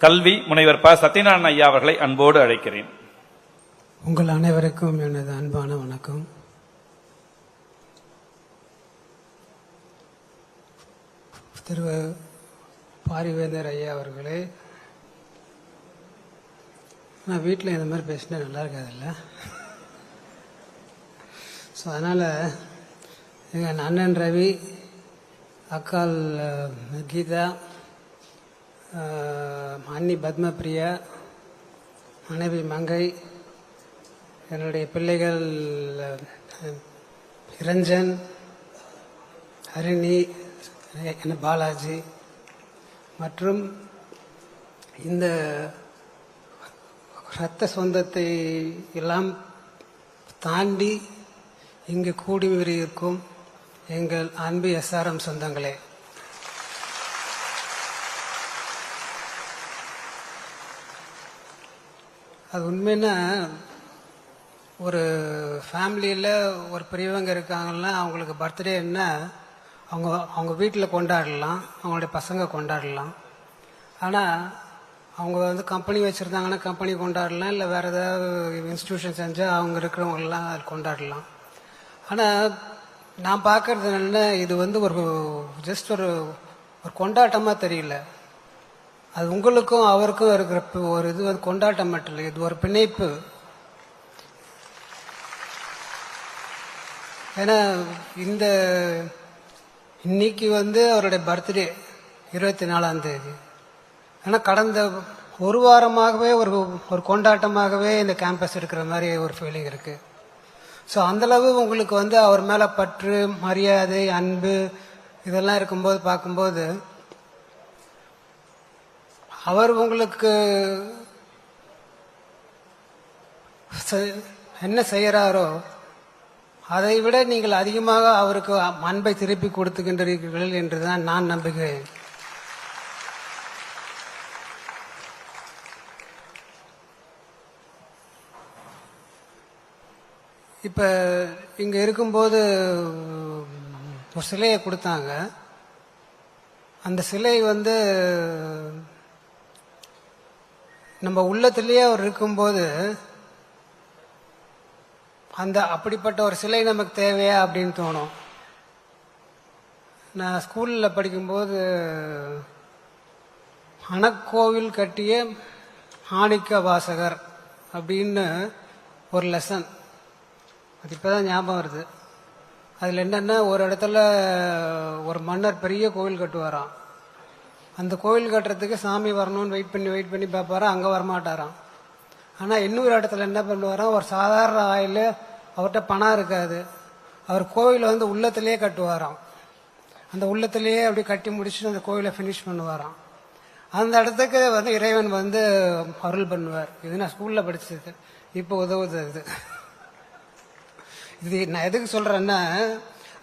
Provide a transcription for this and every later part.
கல்வி முனைவர் ப. சத்யநாராயணன் ஐயா அவர்களை அன்போடு அழைக்கிறேன். உங்கள் அனைவருக்கும் எனது அன்பான வணக்கம். திரு பாரிவேந்தர் ஐயா அவர்களே, நான் வீட்டில் இந்த மாதிரி பேசினா நல்லா இருக்காதுல்ல. ஸோ அதனால் எங்கள் அண்ணன் ரவி, அக்கால் கீதா, அண்ணி பத்மபிரியா, மனைவி மங்கை, என்னுடைய பிள்ளைகள் இரஞ்சன், ஹரிணி, என்ன பாலாஜி மற்றும் இந்த இரத்த சொந்தத்தை எல்லாம் தாண்டி இங்கு கூடி இருக்கும் எங்கள் அன்பு எஸ்ஆர்எம் சொந்தங்களே, அது உண்மைன்னா ஒரு ஃபேமிலியில் ஒரு பெரியவங்க இருக்காங்கன்னா அவங்களுக்கு பர்த்டேன்னா அவங்க வீட்டில் கொண்டாடலாம், அவங்களுடைய பசங்க கொண்டாடலாம். ஆனால் அவங்க வந்து கம்பெனி வச்சுருந்தாங்கன்னா கம்பெனி கொண்டாடலாம், இல்லை வேறு ஏதாவது இன்ஸ்டிடியூஷன் செஞ்சால் அவங்க இருக்கிறவங்கெல்லாம் அது கொண்டாடலாம். ஆனால் நான் பார்க்கறது என்னென்னா, இது வந்து ஒரு ஜஸ்ட் ஒரு கொண்டாட்டமாக தெரியல. அது உங்களுக்கும் அவருக்கும் இருக்கிற ஒரு இது வந்து கொண்டாட்டம் மட்டும் இல்லை, இது ஒரு பிணைப்பு. ஏன்னா இன்னைக்கு வந்து அவருடைய பர்த்டே 24ஆம் தேதி. ஆனால் கடந்த ஒரு வாரமாகவே ஒரு கொண்டாட்டமாகவே இந்த கேம்பஸ் இருக்கிற மாதிரி ஒரு ஃபீலிங் இருக்கு. ஸோ அந்தளவு உங்களுக்கு வந்து அவர் மேலே பற்று, மரியாதை, அன்பு இதெல்லாம் இருக்கும்போது பார்க்கும்போது அவர் உங்களுக்கு என்ன செய்யறாரோ அதை விட நீங்கள் அதிகமாக அவருக்கு அன்பை திருப்பி கொடுத்துக்கின்றீர்கள் என்றுதான் நான் நம்புகிறேன். இப்ப இங்க இருக்கும்போது ஒரு சிலையை கொடுத்தாங்க. அந்த சிலை வந்து நம்ம உள்ளத்திலேயே அவர் இருக்கும்போது அப்படிப்பட்ட ஒரு சிலை நமக்கு தேவையா அப்படின்னு தோணும். நான் ஸ்கூலில் படிக்கும்போது அணக்கோவில் கட்டிய மாணிக்க வாசகர் அப்படின்னு ஒரு லெசன், அது இப்போதான் ஞாபகம் வருது. அதில் என்னென்னா, ஒரு இடத்துல ஒரு மன்னர் பெரிய கோவில் கட்டுவாராம். அந்த கோவில் கட்டுறதுக்கு சாமி வரணும்னு வெயிட் பண்ணி பார்ப்பாராம், அங்கே வரமாட்டாராம். ஆனால் இன்னொரு இடத்துல என்ன பண்ணுவாராம், ஒரு சாதாரண ஆயில், அவர்கிட்ட பணம் இருக்காது, அவர் கோவிலை வந்து உள்ளத்திலேயே கட்டுவாராம். அந்த உள்ளத்திலேயே அப்படி கட்டி முடிச்சுட்டு அந்த கோவிலை ஃபினிஷ் பண்ணுவாராம். அந்த இடத்துக்கு வந்து இறைவன் வந்து அருள் பண்ணுவார். இது நான் ஸ்கூலில் படிச்சது, இப்போ உதவுது. இது நான் எதுக்கு சொல்றேன்னா,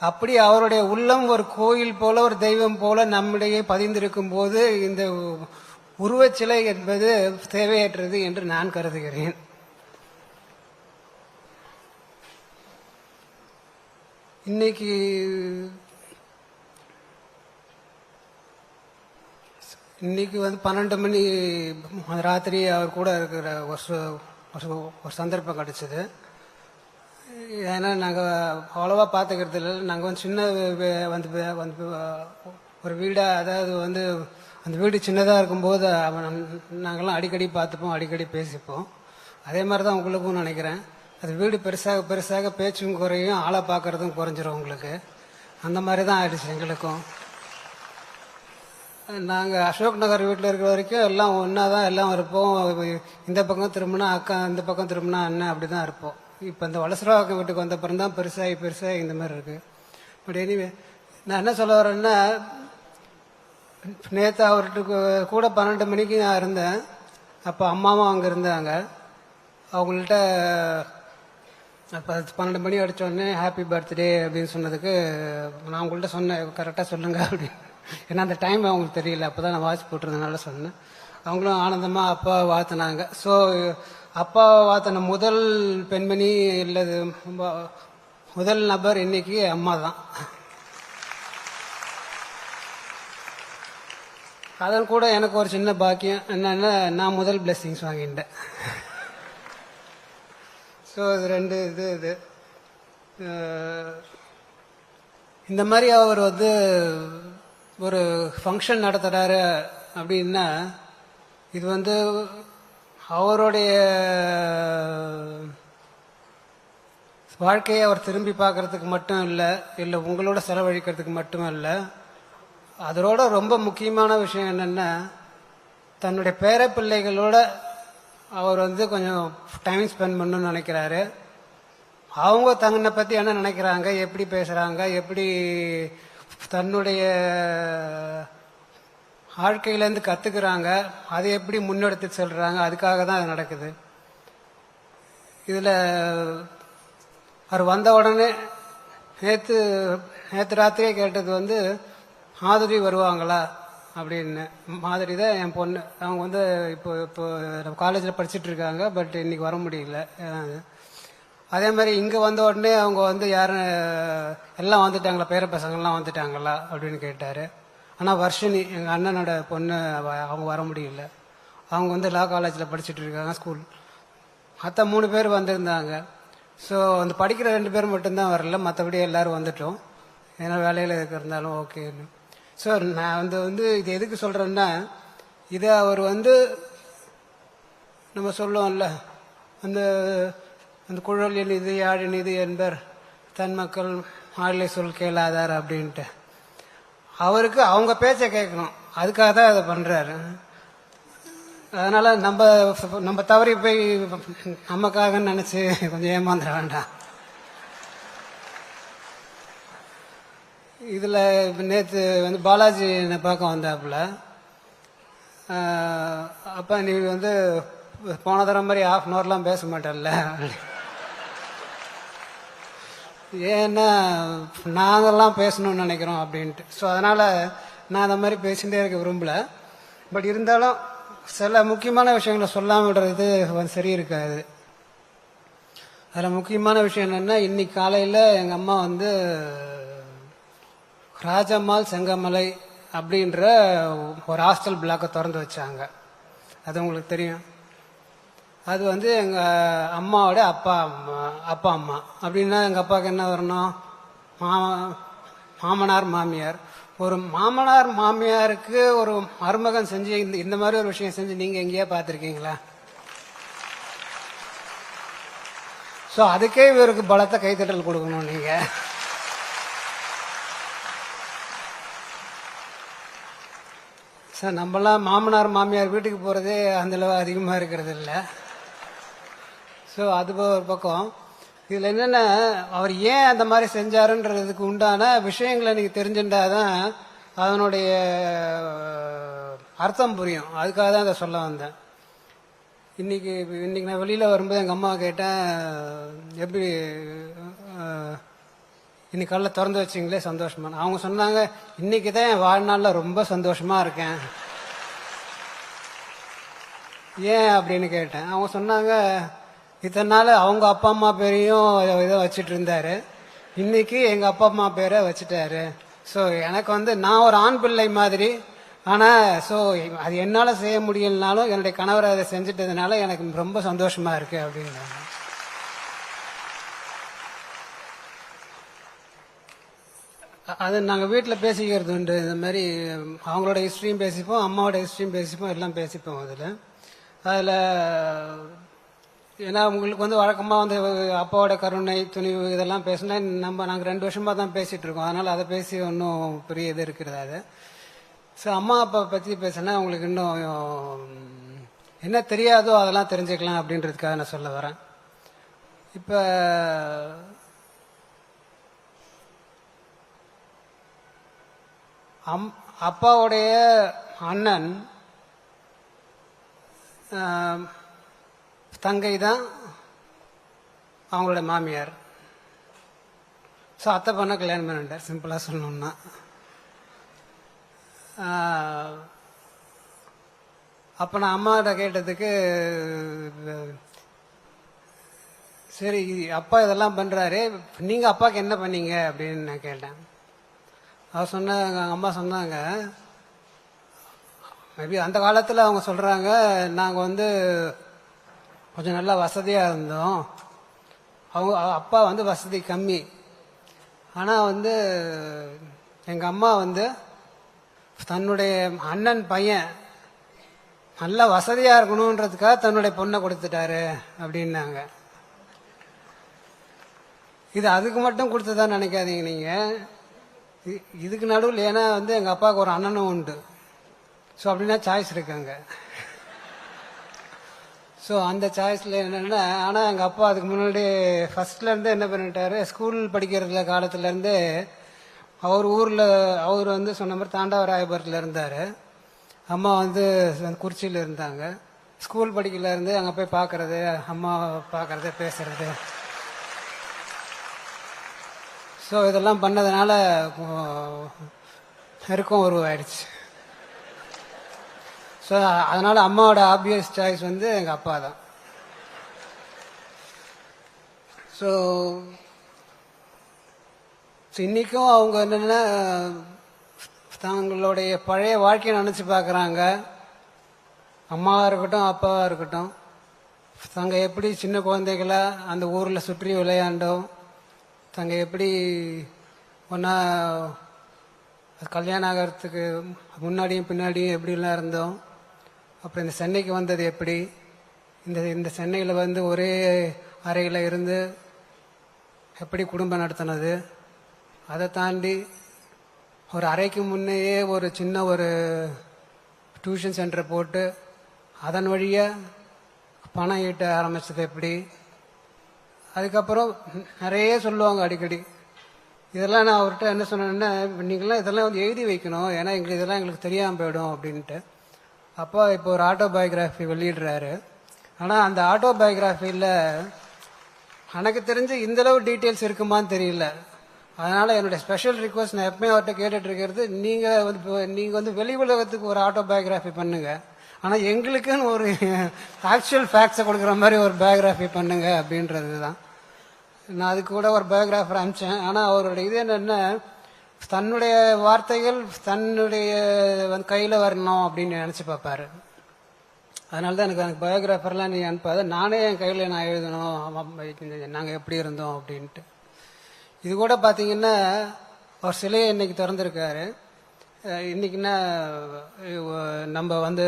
அப்படி அவருடைய உள்ளம் ஒரு கோயில் போல, ஒரு தெய்வம் போல நம்மிடையே பதிந்திருக்கும் போது இந்த உருவச்சிலை என்பது தேவையற்றது என்று நான் கருதுகிறேன். இன்னைக்கு வந்து 12 மணி ராத்திரி அவர் கூட இருக்கிற ஒரு சந்தர்ப்பம் கிடைச்சது. ஏன்னா நாங்கள் அவ்வளோவா பார்த்துக்கிறது இல்லை. நாங்கள் வந்து சின்ன வந்து ஒரு வீடாக, அதாவது வந்து அந்த வீடு சின்னதாக இருக்கும்போது நாங்கள்லாம் அடிக்கடி பார்த்துப்போம், அடிக்கடி பேசிப்போம். அதே மாதிரி தான் உங்களுக்கும் நினைக்கிறேன். அது வீடு பெருசாக பேச்சும் குறையும், ஆளை பார்க்கறதும் குறைஞ்சிரும் உங்களுக்கு. அந்த மாதிரி தான் ஆயிடுச்சு எங்களுக்கும். நாங்கள் அசோக் நகர் வீட்டில் இருக்கிற வரைக்கும் எல்லாம் ஒன்றா தான் எல்லாம் இருப்போம். இந்த பக்கம் திரும்பினா அக்கா, இந்த பக்கம் திரும்பினா அண்ணன், அப்படி தான் இருப்போம். இப்போ இந்த வலசராவாக்க வீட்டுக்கு வந்த பிறகு தான் பெருசாகி இந்த மாதிரி இருக்கு. பட் எனிவே, நான் என்ன சொல்ல வரேன்னா, நேற்று அவர்கிட்ட கூட 12 மணிக்கு நான் இருந்தேன். அப்போ அம்மாவும் அங்கே இருந்தாங்க. அவங்கள்ட்ட அப்போ 12 மணி அடித்தோடனே ஹாப்பி பர்த்டே அப்படின்னு சொன்னதுக்கு நான் அவங்கள்ட்ட சொன்னேன், கரெக்டாக சொல்லுங்க அப்படின்னு. ஏன்னா அந்த டைம் அவங்களுக்கு தெரியல, அப்போ தான் நான் வாட்ச் போட்டிருந்தனால சொன்னேன். அவங்களும் ஆனந்தமாக அப்பாவை வாழ்த்தினாங்க. ஸோ அப்பாவை வாழ்த்தின முதல் பெண்மணி இல்லது முதல் நபர் இன்னைக்கு அம்மா தான். அதன் கூட எனக்கு ஒரு சின்ன பாக்கியம் என்னன்னா, நான் முதல் பிளெஸிங்ஸ் வாங்கிட்டேன். ஸோ இது ரெண்டு இது இந்த மாதிரி அவர் வந்து ஒரு ஃபங்க்ஷன் நடத்துகிறாரு அப்படின்னா, இது வந்து அவருடைய வாழ்க்கையை அவர் திரும்பி பார்க்கறதுக்கு மட்டும் இல்லை உங்களோட செலவழிக்கிறதுக்கு மட்டும் இல்லை, அதோட ரொம்ப முக்கியமான விஷயம் என்னென்னா, தன்னுடைய பேர பிள்ளைகளோட அவர் வந்து கொஞ்சம் டைம் ஸ்பெண்ட் பண்ணணும்னு நினைக்கிறாரு. அவங்க தன்னை பற்றி என்ன நினைக்கிறாங்க, எப்படி பேசுகிறாங்க, எப்படி தன்னுடைய வாழ்க்கையிலேருந்து கற்றுக்குறாங்க, அதை எப்படி முன்னெடுத்து செல்கிறாங்க, அதுக்காக தான் அது நடக்குது. இதில் அவர் வந்த உடனே நேற்று ராத்திரியே கேட்டது வந்து, மாதுரி வருவாங்களா அப்படின்னு. மாதுரி தான் என் பொண்ணு. அவங்க வந்து இப்போ நம்ம காலேஜில் படிச்சுட்டு இருக்காங்க. பட் இன்னைக்கு வர முடியல. அதே மாதிரி இங்கே வந்த உடனே அவங்க வந்து யாரும் எல்லாம் வந்துட்டாங்களா, பேர பசங்கள்லாம் வந்துட்டாங்களா அப்படின்னு கேட்டார். ஆனால் வர்ஷினி எங்கள் அண்ணனோட பொண்ணு அவங்க வர முடியல. அவங்க வந்து லா காலேஜில் படிச்சுட்டு இருக்காங்க, ஸ்கூல். மற்ற 3 பேர் வந்திருந்தாங்க. ஸோ அந்த படிக்கிற 2 பேர் மட்டும்தான் வரல, மற்றபடி எல்லோரும் வந்துட்டோம். ஏன்னா வேலையில் இருக்கிறதாலும் ஓகேன்னு. ஸோ நான் வந்து இது எதுக்கு சொல்கிறேன்னா, இதை அவர் வந்து நம்ம சொல்லுவோம்ல, அந்த அந்த குழல் இனிது யாழ் இனிது என்பர் தன் மக்கள் ஆளை சொல் கேளாதார் அப்படின்ட்டு, அவருக்கு அவங்க பேச்சை கேட்கணும், அதுக்காக தான் அதை பண்ணுறாரு. அதனால் நம்ம தவறி போய் நமக்காக நினச்சி கொஞ்சம் ஏமாந்துட வேண்டாம். இதில் நேற்று வந்து பாலாஜி என்னை பார்க்க வந்தாப்புல. அப்போ நீ வந்து போன தடவை மாதிரி 1/2 hourலாம் பேச மாட்டேன்ல. ஏன்னா நாங்கள்லாம் பேசணும்னு நினைக்கிறோம் அப்படின்ட்டு. ஸோ அதனால் நான் அந்த மாதிரி பேசிகிட்டே இருக்க விரும்பல. பட் இருந்தாலும் சில முக்கியமான விஷயங்களை சொல்லாமல் விடுறது சரி இருக்காது. அதில் முக்கியமான விஷயம் என்னென்னா, இன்னைக்கு காலையில் எங்கள் அம்மா வந்து ராஜம்மாள் செங்கமலை அப்படின்ற ஒரு ஹாஸ்டல் பிளாக்கை திறந்து வச்சாங்க. அது உங்களுக்கு தெரியும். அது வந்து எங்கள் அம்மாவோட அப்பா அம்மா அப்படின்னா எங்கள் அப்பாவுக்கு என்ன வரணும், மாமனார் மாமியார். ஒரு மாமனார் மாமியாருக்கு ஒரு மருமகன் செஞ்சு இந்த மாதிரி ஒரு விஷயம் செஞ்சு நீங்கள் எங்கேயா பார்த்துருக்கீங்களா? ஸோ அதுக்கே இவருக்கு பலத்தை கைத்தட்டல் கொடுக்கணும் நீங்கள். சார் நம்மளாம் மாமனார் மாமியார் வீட்டுக்கு போகிறதே அந்தளவு அதிகமாக இருக்கிறது இல்லை. ஸோ அது ஒரு பக்கம். இதில் என்னென்னா, அவர் ஏன் அந்த மாதிரி செஞ்சாருன்றதுக்கு உண்டான விஷயங்களை நீங்கள் தெரிஞ்சுட்டாதான் அதனுடைய அர்த்தம் புரியும். அதுக்காக தான் அதை சொல்ல வந்தேன். இன்னைக்கு நான் வெளியில் வரும்போது எங்கள் அம்மா கேட்டேன், எப்படி இன்னைக்கு காலைல திறந்து வச்சிங்களே சந்தோஷமான. அவங்க சொன்னாங்க, இன்னைக்கு தான் என் வாழ்நாளில் ரொம்ப சந்தோஷமாக இருக்கேன். ஏன் அப்படின்னு கேட்டேன். அவங்க சொன்னாங்க, இத்தனை நாள் அவங்க அப்பா அம்மா பேரையும் இதை வச்சுட்டு இருந்தாரு, இன்னைக்கு எங்கள் அப்பா அம்மா பேரை வச்சுட்டாரு. ஸோ எனக்கு வந்து நான் ஒரு ஆண் பிள்ளை மாதிரி, ஆனால் ஸோ அது என்னால் செய்ய முடியலனாலும் என்னுடைய கணவர் அதை செஞ்சுட்டதுனால எனக்கு ரொம்ப சந்தோஷமாக இருக்கு அப்படின்னாங்க. அது நாங்கள் வீட்டில் பேசிக்கிறது உண்டு. இந்த மாதிரி அவங்களோட ஹிஸ்ட்ரியும் பேசிப்போம், அம்மாவோட ஹிஸ்ட்ரியும் பேசிப்போம், எல்லாம் பேசிப்போம். அதில் ஏன்னா உங்களுக்கு வந்து வழக்கமாக வந்து அப்பாவோட கருணை துணிவு இதெல்லாம் பேசினா நாங்கள் 2 வருஷமாக தான் பேசிகிட்டு இருக்கோம். அதனால் அதை பேசி ஒன்றும் பெரிய இது இருக்கிறது. அது ஸோ அம்மா அப்பா பற்றி பேசினா உங்களுக்கு இன்னும் என்ன தெரியாதோ அதெல்லாம் தெரிஞ்சுக்கலாம் அப்படின்றதுக்காக நான் சொல்ல வரேன். இப்போ அப்பாவுடைய அண்ணன் தங்கை தான் அவங்களோட மாமியார். ஸோ அத்தை பண்ண கல்யாணம் பண்ணிட்டார், சிம்பிளாக சொல்லணும்னா. அப்போ நான் அம்மாட்ட கேட்டதுக்கு, சரி அப்பா இதெல்லாம் பண்ணுறாரு, நீங்கள் அப்பாவுக்கு என்ன பண்ணீங்க அப்படின்னு நான் கேட்டேன். அவர் சொன்னாங்க, அம்மா சொன்னாங்க, மேபி அந்த காலத்தில் அவங்க சொல்கிறாங்க, நாங்கள் வந்து கொஞ்சம் நல்லா வசதியாக இருந்தோம், அவங்க அப்பா வந்து வசதி கம்மி. ஆனால் வந்து எங்கள் அம்மா வந்து தன்னுடைய அண்ணன் பையன் நல்லா வசதியாக இருக்கணுன்றதுக்காக தன்னுடைய பொண்ணை கொடுத்துட்டாரு அப்படின்னாங்க. இது அதுக்கு மட்டும் கொடுத்ததா நினைக்காதீங்க நீங்கள். இதுக்கு நடுவில் ஏன்னா வந்து எங்கள் அப்பாவுக்கு ஒரு அண்ணனும் உண்டு. ஸோ அப்படின்னா சாய்ஸ் இருக்காங்க. ஸோ அந்த சாய்ஸில் என்னென்னா, ஆனால் எங்கள் அப்பா அதுக்கு முன்னாடி ஃபஸ்ட்லேருந்து என்ன பண்ணிட்டாரு, ஸ்கூல் படிக்கிறதுல காலத்துலேருந்து அவர் ஊரில் அவர் வந்து சொன்ன மாதிரி தாண்டவராயபுரத்தில் இருந்தார். அம்மா வந்து குறிச்சியில் இருந்தாங்க. ஸ்கூல் படிக்கல இருந்து அங்கே போய் பார்க்கறது, அம்மா பார்க்கறது, பேசுறது, ஸோ இதெல்லாம் பண்ணதுனால நெருக்கம் உருவாயிடுச்சு. ஸோ அதனால் அம்மாவோட ஆப்வியஸ் சாய்ஸ் வந்து எங்கள் அப்பா தான். ஸோ இன்றைக்கும் அவங்க என்னென்னா தங்களுடைய பழைய வாழ்க்கையை நினச்சி பார்க்குறாங்க. அம்மாவாக இருக்கட்டும், அப்பாவாக இருக்கட்டும், தாங்க எப்படி சின்ன குழந்தைகளா அந்த ஊரில் சுற்றி விளையாண்டோம், தாங்க எப்படி ஒன்றா கல்யாணம் ஆகிறதுக்கு முன்னாடியும் பின்னாடியும் எப்படிலாம் இருந்தோம், அப்புறம் இந்த சென்னைக்கு வந்தது எப்படி, இந்த சென்னையில் வந்து ஒரே அறையில் இருந்து எப்படி குடும்பம் நடத்தினது, அதை தாண்டி ஒரு அறைக்கு முன்னையே ஒரு சின்ன ஒரு டியூஷன் சென்டர் போட்டு அதன் வழியாக பணம் ஈட்ட ஆரம்பித்தது எப்படி, அதுக்கப்புறம் நிறைய சொல்லுவாங்க அடிக்கடி. இதெல்லாம் நான் அவர்கிட்ட என்ன சொன்னேன்னா, நீங்களாம் இதெல்லாம் வந்து எழுதி வைக்கணும், ஏன்னா இதெல்லாம் எங்களுக்கு தெரியாமல் போயிடும் அப்படின்ட்டு. அப்போ இப்போ ஒரு ஆட்டோபயோகிராஃபி வெளியிடுறாரு. ஆனால் அந்த ஆட்டோபயோகிராஃபியில் எனக்கு தெரிஞ்சு இந்தளவு டீட்டெயில்ஸ் இருக்குமான்னு தெரியல. அதனால் என்னுடைய ஸ்பெஷல் ரிக்வஸ்ட் நான் எப்பவுமே அவர்கிட்ட கேட்டுட்டு இருக்கிறது, நீங்கள் வந்து வெளி உலகத்துக்கு ஒரு ஆட்டோபயோகிராஃபி பண்ணுங்க, ஆனால் எங்களுக்குன்னு ஒரு ஆக்சுவல் ஃபேக்ட்ஸை கொடுக்குற மாதிரி ஒரு பயோகிராஃபி பண்ணுங்க அப்படின்றது தான். நான் அதுக்கு கூட ஒரு பயோகிராஃபர் அனுப்பிச்சேன். ஆனால் அவருடைய இது என்னென்னா, தன்னுடைய வார்த்தைகள் தன்னுடைய கையில் வரணும் அப்படின்னு நினச்சி பார்ப்பாரு. அதனால தான் எனக்கு பயோகிராஃபர்லாம் நீ அனுப்பாத, நானே என் கையில் நான் எழுதணும் நாங்கள் எப்படி இருந்தோம் அப்படின்ட்டு. இது கூட பார்த்தீங்கன்னா அவர் சிலையை இன்னைக்கு திறந்துருக்காரு. இன்னைக்குன்னா நம்ம வந்து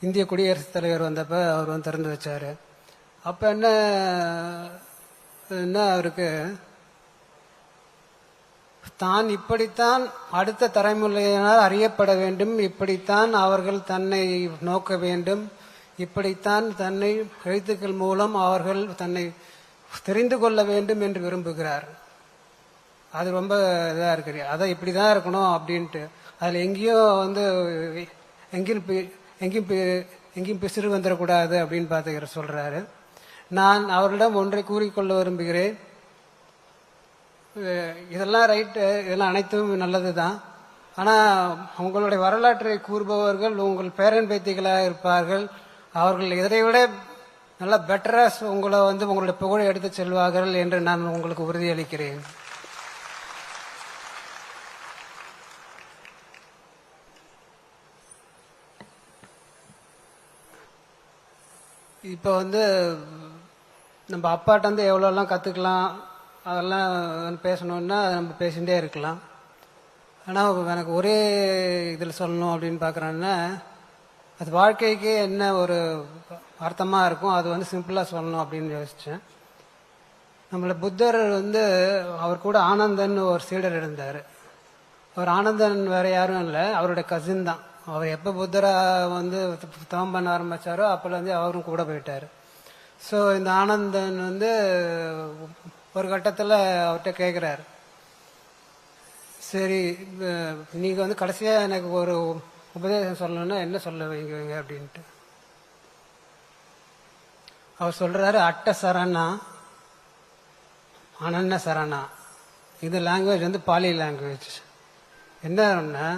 இந்திய குடியரசுத் தலைவர் வந்தப்போ அவர் வந்து திறந்து வச்சார். அப்போ என்ன அவருக்கு தான் இப்படித்தான் அடுத்த தலைமுறையினால் அறியப்பட வேண்டும், இப்படித்தான் அவர்கள் தன்னை நோக்க வேண்டும், இப்படித்தான் தன்னை எழுத்துக்கள் மூலம் அவர்கள் தன்னை தெரிந்து கொள்ள வேண்டும் என்று விரும்புகிறார். அது ரொம்ப இதாக இருக்கு. அதை இப்படி தான் இருக்கணும் அப்படின்ட்டு அதில் எங்கேயும் வந்து எங்கேயும் பிசிறு வந்துடக்கூடாது அப்படின்னு பார்த்துக்கிற சொல்கிறாரு. நான் அவரிடம் ஒன்றை கூறிக்கொள்ள விரும்புகிறேன். இதெல்லாம் ரைட்டு, இதெல்லாம் அனைத்தும் நல்லது தான். ஆனால் உங்களுடைய வரலாற்றை கூறுபவர்கள் உங்கள் பேரன் பேத்திகளாக இருப்பார்கள். அவர்கள் இதை விட நல்லா பெட்டராக உங்களை வந்து உங்களுடைய புகழை எடுத்து செல்வார்கள் என்று நான் உங்களுக்கு உறுதியளிக்கிறேன். இப்போ வந்து நம்ம அப்பாட்ட வந்து எவ்வளோலாம் கற்றுக்கலாம், அதெல்லாம் பேசணுன்னா நம்ம பேசிகிட்டே இருக்கலாம். ஆனால் எனக்கு ஒரே இதில் சொல்லணும் அப்படின்னு பார்க்குறேன்னா, அது வாழ்க்கைக்கு என்ன ஒரு அர்த்தமாக இருக்கும், அது வந்து சிம்பிளாக சொல்லணும் அப்படின்னு யோசித்தேன். நம்மளை புத்தர் வந்து அவர் கூட ஆனந்தன் ஒரு சீடர் இருந்தார். அவர் ஆனந்தன் வேறு யாரும் இல்லை, அவருடைய கசின் தான். அவர் எப்போ புத்தரை வந்து தவம் பண்ண ஆரம்பித்தாரோ அப்போலேருந்து அவரும் கூட போயிட்டார். ஸோ இந்த ஆனந்தன் வந்து ஒரு கட்டத்தில் அவர்கிட்ட கேட்குறாரு, சரி நீங்கள் வந்து கடைசியாக எனக்கு ஒரு உபதேசம் சொல்லணும்னா என்ன சொல்ல வைங்க அப்படின்ட்டு. அவர் சொல்கிறாரு, அட்ட சரணா அனன்ன சரணா. இது லாங்குவேஜ் வந்து பாலி லாங்குவேஜ். என்னன்னா,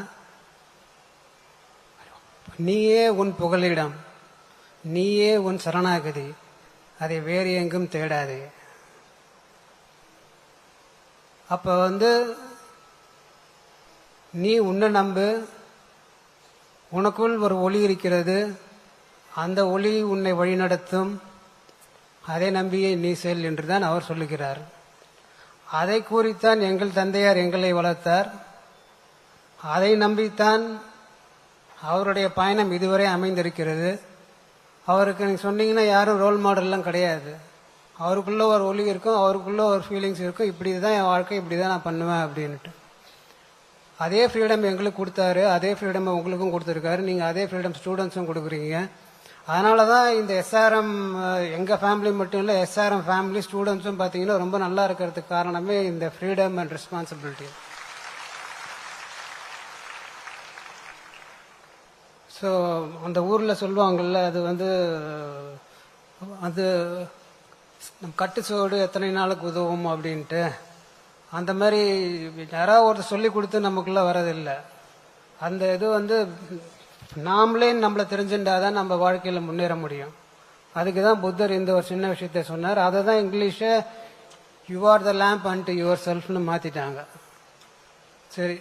நீயே உன் புகலிடம், நீயே உன் சரணாகதி, அதை வேறு எங்கும் தேடாதே. அப்ப வந்து நீ உன்னை நம்பு, உனக்குள் ஒரு ஒளி இருக்கிறது, அந்த ஒளி உன்னை வழிநடத்தும், அதை நம்பியே நீ செல் என்றுதான் அவர் சொல்லுகிறார். அதை கூறித்தான் எங்கள் தந்தையார் எங்களை வளர்த்தார். அதை நம்பித்தான் அவருடைய பயணம் இதுவரை அமைந்திருக்கிறது. அவருக்கு நீங்க சொன்னீங்கன்னா யாரும் ரோல் மாடல்லாம் கிடையாது. அவருக்குள்ள ஒரு ஒளி இருக்கும், அவருக்குள்ள ஒரு ஃபீலிங்ஸ் இருக்கும், இப்படி தான் என் வாழ்க்கை, இப்படி தான் நான் பண்ணுவேன் அப்படின்ட்டு. அதே ஃப்ரீடம் எங்களுக்கு கொடுத்தாரு, அதே ஃப்ரீடம் உங்களுக்கும் கொடுத்துருக்காரு. நீங்கள் அதே ஃப்ரீடம் ஸ்டூடெண்ட்ஸும் கொடுக்குறீங்க. அதனால தான் இந்த எஸ்ஆர்எம் எங்கள் ஃபேமிலி மட்டும் இல்லை, எஸ்ஆர்எம் ஃபேமிலி ஸ்டூடெண்ட்ஸும் பார்த்தீங்கன்னா ரொம்ப நல்லா இருக்கிறதுக்கு காரணமே இந்த ஃப்ரீடம் அண்ட் ரெஸ்பான்சிபிலிட்டி. ஸோ அந்த ஊரில் சொல்லுவாங்கள்ல, அது கட்டுச்சோடு எத்தனை நாளுக்கு உதவும் அப்படின்ட்டு. அந்த மாதிரி யாராவது ஒருத்தர் சொல்லி கொடுத்து நமக்குள்ளே வரதில்லை. அந்த இது நாமளே நம்மளை தெரிஞ்சுட்டாதான் நம்ம வாழ்க்கையில் முன்னேற முடியும். அதுக்கு தான் புத்தர் இந்த ஒரு சின்ன விஷயத்த சொன்னார். அதை தான் இங்கிலீஷை you are the lamb and யுவர் செல்ஃப்னு மாற்றிட்டாங்க. சரி,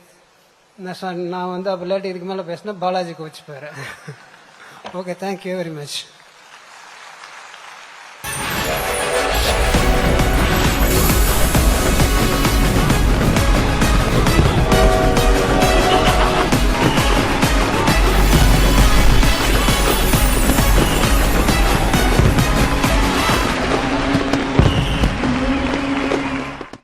நான் அப்போ லேட்டு இதுக்கு மேலே பேசினா பாலாஜிக்கு வச்சுப்பாரு. Okay, thank you very much.